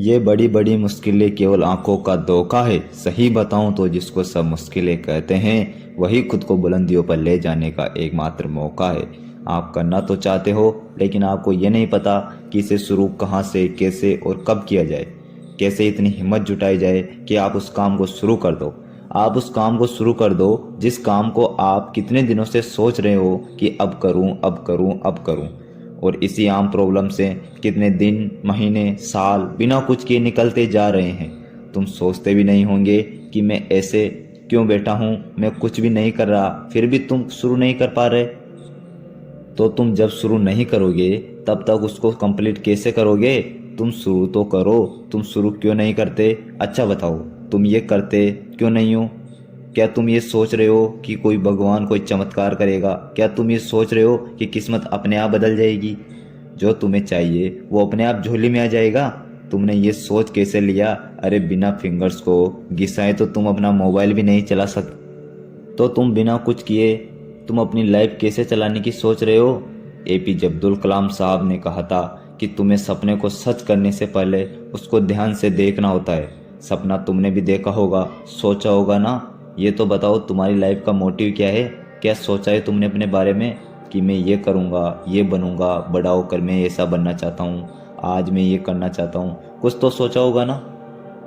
ये बड़ी बड़ी मुश्किलें केवल आंखों का धोखा है। सही बताऊं तो जिसको सब मुश्किलें कहते हैं वही खुद को बुलंदियों पर ले जाने का एकमात्र मौका है। आप करना तो चाहते हो, लेकिन आपको ये नहीं पता कि इसे शुरू कहाँ से, कैसे और कब किया जाए। कैसे इतनी हिम्मत जुटाई जाए कि आप उस काम को शुरू कर दो। आप उस काम को शुरू कर दो जिस काम को आप कितने दिनों से सोच रहे हो कि अब करूं, अब करूं, अब करूं। और इसी आम प्रॉब्लम से कितने दिन, महीने, साल बिना कुछ किए निकलते जा रहे हैं। तुम सोचते भी नहीं होंगे कि मैं ऐसे क्यों बैठा हूँ, मैं कुछ भी नहीं कर रहा, फिर भी तुम शुरू नहीं कर पा रहे। तो तुम जब शुरू नहीं करोगे तब तक उसको कंप्लीट कैसे करोगे? तुम शुरू तो करो। तुम शुरू क्यों नहीं करते? अच्छा बताओ, तुम ये करते क्यों नहीं हो? क्या तुम ये सोच रहे हो कि कोई भगवान कोई चमत्कार करेगा? क्या तुम ये सोच रहे हो कि किस्मत अपने आप बदल जाएगी? जो तुम्हें चाहिए वो अपने आप झोली में आ जाएगा? तुमने ये सोच कैसे लिया? अरे बिना फिंगर्स को घिसाए तो तुम अपना मोबाइल भी नहीं चला सकते। तो तुम बिना कुछ किए तुम अपनी लाइफ कैसे चलाने की सोच रहे हो? एपीजे अब्दुल कलाम साहब ने कहा था कि तुम्हें सपने को सच करने से पहले उसको ध्यान से देखना होता है। सपना तुमने भी देखा होगा, सोचा होगा ना? ये तो बताओ, तुम्हारी लाइफ का मोटिव क्या है? क्या सोचा है तुमने अपने बारे में कि मैं ये करूँगा, ये बनूँगा, बड़ा होकर मैं ऐसा बनना चाहता हूँ, आज मैं ये करना चाहता हूँ? कुछ तो सोचा होगा ना?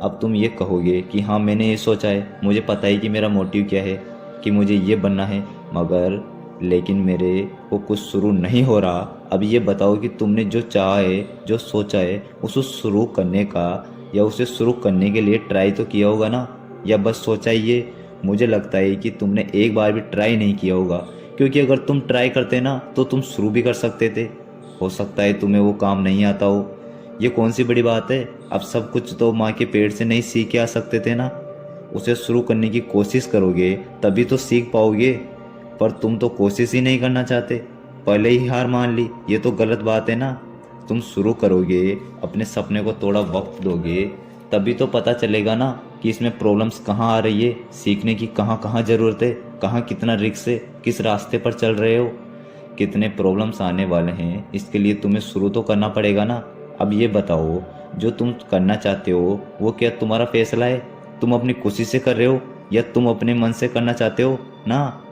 अब तुम ये कहोगे कि हाँ मैंने ये सोचा है, मुझे पता है कि मेरा मोटिव क्या है, कि मुझे ये बनना है, मगर लेकिन मेरे को कुछ शुरू नहीं हो रहा। अब ये बताओ कि तुमने जो चाहा है, जो सोचा है, उसे शुरू करने का या उसे शुरू करने के लिए ट्राई तो किया होगा ना? या बस सोचा ही ये? मुझे लगता है कि तुमने एक बार भी ट्राई नहीं किया होगा, क्योंकि अगर तुम ट्राई करते ना तो तुम शुरू भी कर सकते थे। हो सकता है तुम्हें वो काम नहीं आता हो, ये कौन सी बड़ी बात है? अब सब कुछ तो माँ के पेट से नहीं सीख के आ सकते थे ना? उसे शुरू करने की कोशिश करोगे तभी तो सीख पाओगे। पर तुम तो कोशिश ही नहीं करना चाहते, पहले ही हार मान ली। ये तो गलत बात है ना? तुम शुरू करोगे, अपने सपने को थोड़ा वक्त दोगे, तभी तो पता चलेगा ना कि इसमें प्रॉब्लम्स कहाँ आ रही है, सीखने की कहाँ कहाँ ज़रूरत है, कहाँ कितना रिस्क है, किस रास्ते पर चल रहे हो, कितने प्रॉब्लम्स आने वाले हैं। इसके लिए तुम्हें शुरू तो करना पड़ेगा ना। अब ये बताओ, जो तुम करना चाहते हो वो क्या तुम्हारा फैसला है? तुम अपनी खुशी से कर रहे हो या तुम अपने मन से करना चाहते हो ना?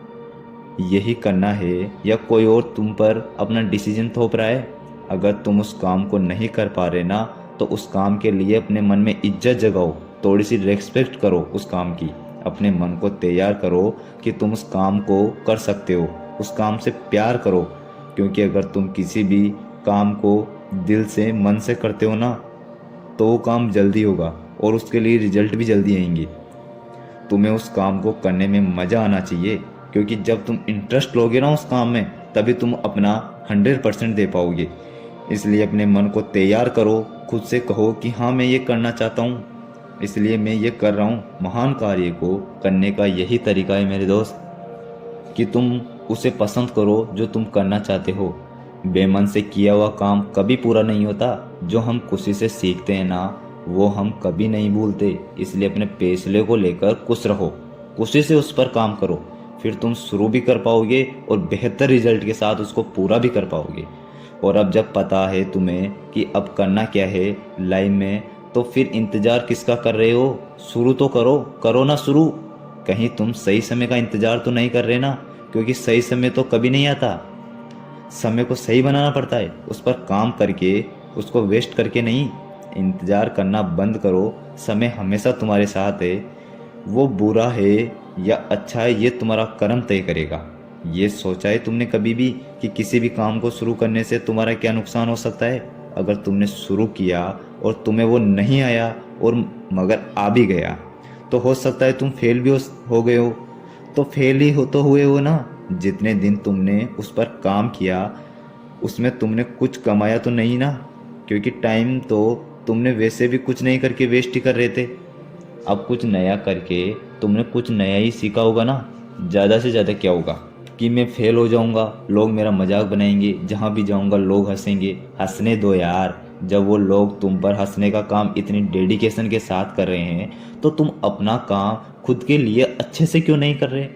यही करना है या कोई और तुम पर अपना डिसीजन थोप रहा है? अगर तुम उस काम को नहीं कर पा रहे ना, तो उस काम के लिए अपने मन में इज्जत जगाओ, थोड़ी सी रेस्पेक्ट करो उस काम की। अपने मन को तैयार करो कि तुम उस काम को कर सकते हो, उस काम से प्यार करो। क्योंकि अगर तुम किसी भी काम को दिल से, मन से करते हो ना, तो वो काम जल्दी होगा और उसके लिए रिजल्ट भी जल्दी आएंगे। तुम्हें उस काम को करने में मज़ा आना चाहिए, क्योंकि जब तुम इंटरेस्ट लोगे ना उस काम में, तभी तुम अपना 100% दे पाओगे। इसलिए अपने मन को तैयार करो, खुद से कहो कि हाँ मैं ये करना चाहता हूँ, इसलिए मैं ये कर रहा हूँ। महान कार्य को करने का यही तरीका है मेरे दोस्त, कि तुम उसे पसंद करो जो तुम करना चाहते हो। बेमन से किया हुआ काम कभी पूरा नहीं होता। जो हम खुशी से सीखते हैं ना, वो हम कभी नहीं भूलते। इसलिए अपने फैसले को लेकर खुश रहो, खुशी से उस पर काम करो, फिर तुम शुरू भी कर पाओगे और बेहतर रिजल्ट के साथ उसको पूरा भी कर पाओगे। और अब जब पता है तुम्हें कि अब करना क्या है लाइफ में, तो फिर इंतज़ार किसका कर रहे हो? शुरू तो करो, करो ना शुरू। कहीं तुम सही समय का इंतज़ार तो नहीं कर रहे ना? क्योंकि सही समय तो कभी नहीं आता, समय को सही बनाना पड़ता है, उस पर काम करके, उसको वेस्ट करके नहीं। इंतज़ार करना बंद करो, समय हमेशा तुम्हारे साथ है। वो बुरा है या अच्छा है ये तुम्हारा कर्म तय करेगा। ये सोचा है तुमने कभी भी कि किसी भी काम को शुरू करने से तुम्हारा क्या नुकसान हो सकता है? अगर तुमने शुरू किया और तुम्हें वो नहीं आया, और मगर आ भी गया, तो हो सकता है तुम फेल भी हो गए हो। तो फेल ही हो तो हुए हो ना? जितने दिन तुमने उस पर काम किया, उसमें तुमने कुछ कमाया तो नहीं ना? क्योंकि टाइम तो तुमने वैसे भी कुछ नहीं करके वेस्ट ही कर रहे थे। अब कुछ नया करके तुमने कुछ नया ही सीखा होगा ना। ज़्यादा से ज़्यादा क्या होगा कि मैं फेल हो जाऊंगा, लोग मेरा मजाक बनाएंगे, जहाँ भी जाऊंगा लोग हंसेंगे। हंसने दो यार। जब वो लोग तुम पर हंसने का काम इतनी डेडिकेशन के साथ कर रहे हैं, तो तुम अपना काम खुद के लिए अच्छे से क्यों नहीं कर रहे?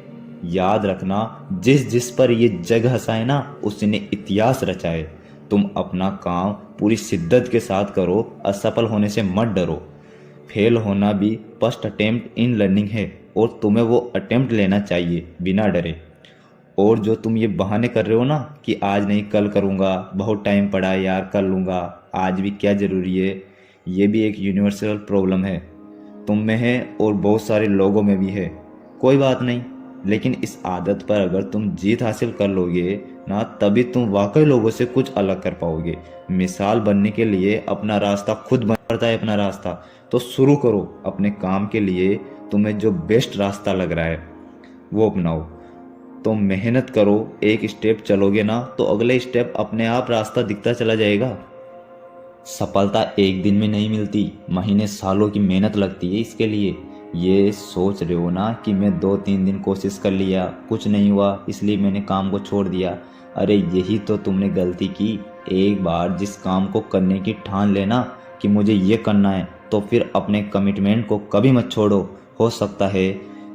याद रखना, जिस जिस पर ये जग हंसाए ना, उसने इतिहास रचा है। तुम अपना काम पूरी शिद्दत के साथ करो, असफल होने से मत डरो। फेल होना भी फर्स्ट अटेम्प्ट इन लर्निंग है और तुम्हें वो अटेम्प्ट लेना चाहिए बिना डरे। और जो तुम ये बहाने कर रहे हो ना कि आज नहीं कल करूँगा, बहुत टाइम पड़ा है यार, कर लूँगा, आज भी क्या ज़रूरी है, ये भी एक यूनिवर्सल प्रॉब्लम है। तुम में है और बहुत सारे लोगों में भी है। कोई बात नहीं, लेकिन इस आदत पर अगर तुम जीत हासिल कर लोगे ना, तभी तुम वाकई लोगों से कुछ अलग कर पाओगे। मिसाल बनने के लिए अपना रास्ता खुद बनता है। अपना रास्ता तो शुरू करो। अपने काम के लिए तुम्हें जो बेस्ट रास्ता लग रहा है वो अपनाओ। तो मेहनत करो, एक स्टेप चलोगे ना तो अगले स्टेप अपने आप रास्ता दिखता चला जाएगा। सफलता एक दिन में नहीं मिलती, महीने सालों की मेहनत लगती है इसके लिए। ये सोच रहे हो ना कि मैं 2-3 दिन कोशिश कर लिया, कुछ नहीं हुआ इसलिए मैंने काम को छोड़ दिया। अरे यही तो तुमने गलती की। एक बार जिस काम को करने की ठान लेना कि मुझे ये करना है, तो फिर अपने कमिटमेंट को कभी मत छोड़ो। हो सकता है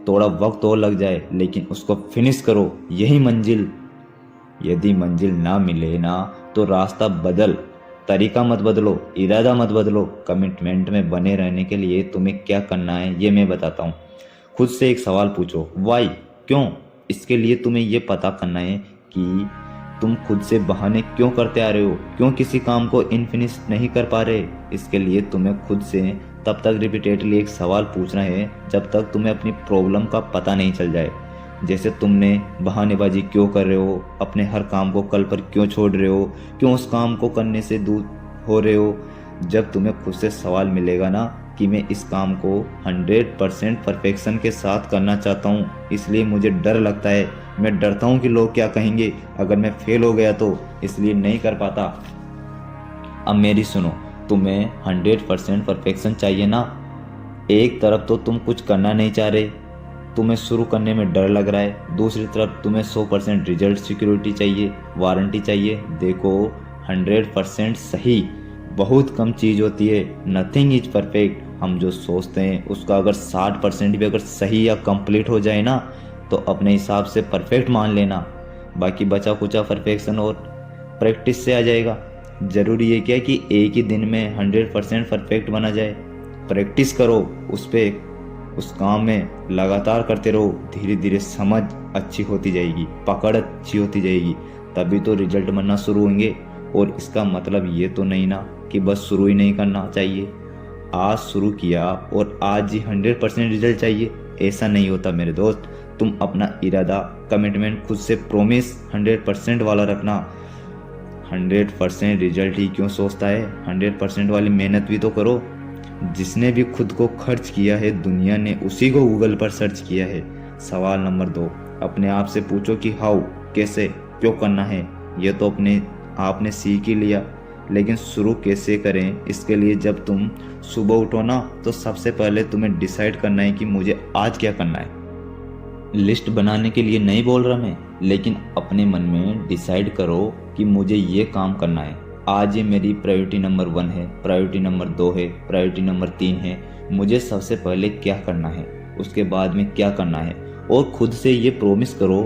थोड़ा वक्त और लग जाए, लेकिन उसको फिनिश करो, यही मंजिल। यदि मंजिल ना मिले ना तो रास्ता बदल, तरीका मत बदलो, इरादा मत बदलो। कमिटमेंट में बने रहने के लिए तुम्हें क्या करना है ये मैं बताता हूँ। खुद से एक सवाल पूछो, वाई, क्यों। इसके लिए तुम्हें ये पता करना है कि तुम खुद से बहाने क्यों करते आ रहे हो, क्यों किसी काम को इनफिनिश नहीं कर पा रहे। इसके लिए तुम्हें खुद से तब तक रिपीटेडली एक सवाल पूछना है जब तक तुम्हें अपनी प्रॉब्लम का पता नहीं चल जाए। जैसे तुमने बहानेबाजी क्यों कर रहे हो, अपने हर काम को कल पर क्यों छोड़ रहे हो, क्यों उस काम को करने से दूर हो रहे हो। जब तुम्हें खुद से सवाल मिलेगा ना कि मैं इस काम को 100% परफेक्शन के साथ करना चाहता हूँ, इसलिए मुझे डर लगता है, मैं डरता हूँ कि लोग क्या कहेंगे अगर मैं फेल हो गया तो, इसलिए नहीं कर पाता। अब मेरी सुनो, तुम्हें 100% परफेक्शन चाहिए ना। एक तरफ तो तुम कुछ करना नहीं चाह रहे, तुम्हें शुरू करने में डर लग रहा है, दूसरी तरफ तुम्हें 100% रिजल्ट सिक्योरिटी चाहिए, वारंटी चाहिए। देखो 100% सही बहुत कम चीज़ होती है, नथिंग इज परफेक्ट। हम जो सोचते हैं उसका अगर 60% भी अगर सही या कंप्लीट हो जाए ना तो अपने हिसाब से परफेक्ट मान लेना। बाकी बचा कुचा परफेक्शन और प्रैक्टिस से आ जाएगा। ज़रूरी है क्या कि एक ही दिन में 100% परफेक्ट बना जाए। प्रैक्टिस करो उस पर, उस काम में लगातार करते रहो, धीरे धीरे समझ अच्छी होती जाएगी, पकड़ अच्छी होती जाएगी, तभी तो रिजल्ट बनना शुरू होंगे। और इसका मतलब ये तो नहीं ना कि बस शुरू ही नहीं करना चाहिए, आज शुरू किया और आज ही 100% रिजल्ट चाहिए, ऐसा नहीं होता मेरे दोस्त। तुम अपना इरादा, कमिटमेंट खुद से प्रॉमिस 100% वाला रखना। 100% रिजल्ट ही क्यों सोचता है, 100% वाली मेहनत भी तो करो। जिसने भी खुद को खर्च किया है दुनिया ने उसी को गूगल पर सर्च किया है। सवाल नंबर 2, अपने आप से पूछो कि हाउ, कैसे, क्यों करना है। ये तो अपने आपने सीख ही लिया, लेकिन शुरू कैसे करें। इसके लिए जब तुम सुबह उठो ना तो सबसे पहले तुम्हें डिसाइड करना है कि मुझे आज क्या करना है। लिस्ट बनाने के लिए नहीं बोल रहा मैं, लेकिन अपने मन में डिसाइड करो कि मुझे ये काम करना है, आज ये मेरी प्रायोरिटी नंबर 1 है, प्रायोरिटी नंबर 2 है, प्रायोरिटी नंबर 3 है। मुझे सबसे पहले क्या करना है, उसके बाद में क्या करना है। और खुद से ये प्रॉमिस करो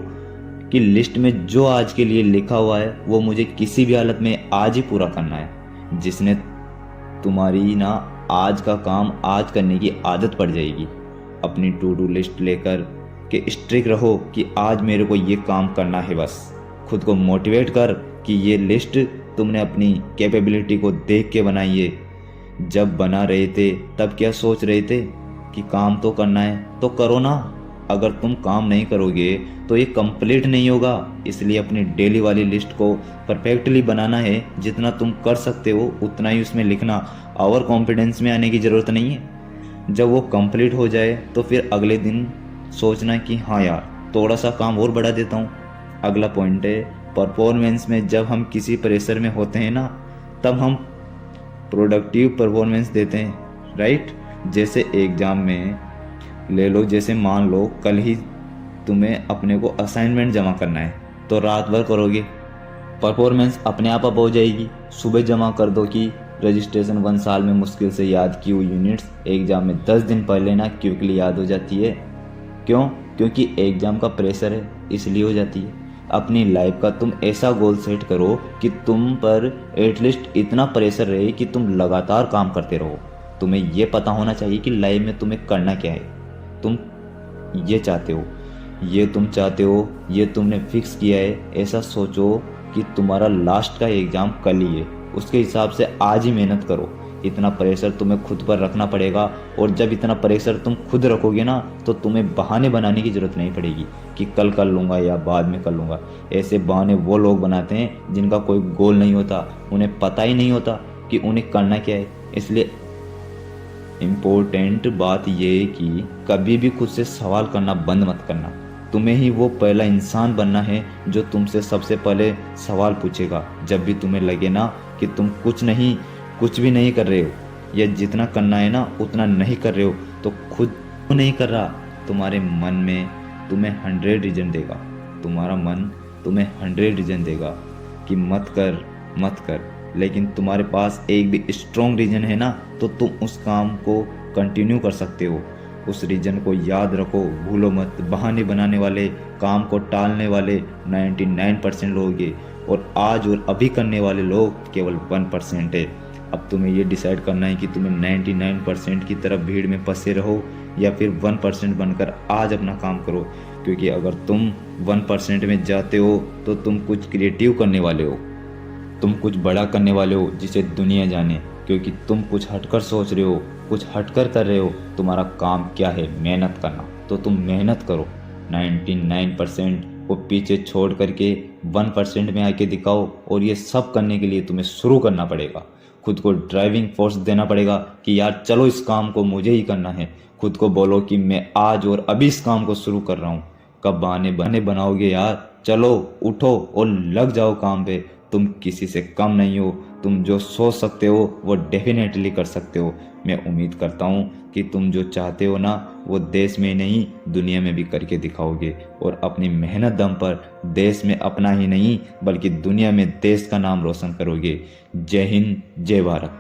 कि लिस्ट में जो आज के लिए लिखा हुआ है वो मुझे किसी भी हालत में आज ही पूरा करना है। जिसने तुम्हारी ना आज का काम आज करने की आदत पड़ जाएगी। अपनी टू डू लिस्ट लेकर के स्ट्रिक्ट रहो कि आज मेरे को ये काम करना है। बस खुद को मोटिवेट कर कि ये लिस्ट तुमने अपनी कैपेबिलिटी को देख के बनाई है। जब बना रहे थे तब क्या सोच रहे थे कि काम तो करना है तो करो ना। अगर तुम काम नहीं करोगे तो ये कंप्लीट नहीं होगा। इसलिए अपनी डेली वाली लिस्ट को परफेक्टली बनाना है। जितना तुम कर सकते हो उतना ही उसमें लिखना। ओवर कॉन्फिडेंस में आने की ज़रूरत नहीं है। जब वो कंप्लीट हो जाए तो फिर अगले दिन सोचना कि हाँ यार थोड़ा सा काम और बढ़ा देता हूँ। अगला पॉइंट है परफॉर्मेंस में। जब हम किसी प्रेशर में होते हैं ना तब हम प्रोडक्टिव परफॉर्मेंस देते हैं, राइट। जैसे एग्ज़ाम में ले लो, जैसे मान लो कल ही तुम्हें अपने को असाइनमेंट जमा करना है तो रात भर करोगे, परफॉर्मेंस अपने आप हो जाएगी। सुबह जमा कर दो कि रजिस्ट्रेशन 1 साल में मुश्किल से याद की हुई यूनिट्स एग्ज़ाम में 10 दिन पहले ना क्विकली याद हो जाती है। क्यों? क्योंकि एग्ज़ाम का प्रेशर है इसलिए हो जाती है। अपनी लाइफ का तुम ऐसा गोल सेट करो कि तुम पर एटलीस्ट इतना प्रेशर रहे कि तुम लगातार काम करते रहो। तुम्हें ये पता होना चाहिए कि लाइफ में तुम्हें करना क्या है। तुम ये चाहते हो, ये तुम चाहते हो, ये तुमने फिक्स किया है। ऐसा सोचो कि तुम्हारा लास्ट का एग्ज़ाम कल ही है, उसके हिसाब से आज ही मेहनत करो। इतना प्रेशर तुम्हें खुद पर रखना पड़ेगा, और जब इतना प्रेशर तुम खुद रखोगे ना तो तुम्हें बहाने बनाने की ज़रूरत नहीं पड़ेगी कि कल कर लूँगा या बाद में कर लूँगा। ऐसे बहाने वो लोग बनाते हैं जिनका कोई गोल नहीं होता, उन्हें पता ही नहीं होता कि उन्हें करना क्या है। इसलिए इम्पोर्टेंट बात यह है कि कभी भी खुद से सवाल करना बंद मत करना। तुम्हें ही वो पहला इंसान बनना है जो तुमसे सबसे पहले सवाल पूछेगा। जब भी तुम्हें लगे ना कि तुम कुछ भी नहीं कर रहे हो, या जितना करना है ना उतना नहीं कर रहे हो, तो खुद नहीं कर रहा, तुम्हारे मन में तुम्हें 100 रीजन देगा। तुम्हारा मन तुम्हें 100 रीजन देगा कि मत कर। लेकिन तुम्हारे पास एक भी स्ट्रॉन्ग रीजन है ना, तो तुम उस काम को कंटिन्यू कर सकते हो। उस रीजन को याद रखो, भूलो मत। बहाने बनाने वाले, काम को टालने वाले 99% लोग हैं, और आज और अभी करने वाले लोग केवल 1% है। अब तुम्हें ये डिसाइड करना है कि तुम्हें 99% की तरफ भीड़ में फंसे रहो या फिर 1% बनकर आज अपना काम करो। क्योंकि अगर तुम 1% में जाते हो तो तुम कुछ क्रिएटिव करने वाले हो, तुम कुछ बड़ा करने वाले हो जिसे दुनिया जाने। क्योंकि तुम कुछ हटकर सोच रहे हो, कुछ हटकर कर रहे हो। तुम्हारा काम क्या है? मेहनत करना। तो तुम मेहनत करो। 99% को पीछे छोड़ करके 1% में आके दिखाओ। और ये सब करने के लिए तुम्हें शुरू करना पड़ेगा। खुद को ड्राइविंग फोर्स देना पड़ेगा कि यार चलो इस काम को मुझे ही करना है। खुद को बोलो कि मैं आज और अभी इस काम को शुरू कर रहा हूँ। कब बहाने बनाओगे यार? चलो उठो और लग जाओ काम पे। तुम किसी से कम नहीं हो। तुम जो सोच सकते हो वो डेफिनेटली कर सकते हो। मैं उम्मीद करता हूँ कि तुम जो चाहते हो ना वो देश में नहीं दुनिया में भी करके दिखाओगे, और अपनी मेहनत दम पर देश में अपना ही नहीं बल्कि दुनिया में देश का नाम रोशन करोगे। जय हिंद, जय भारत।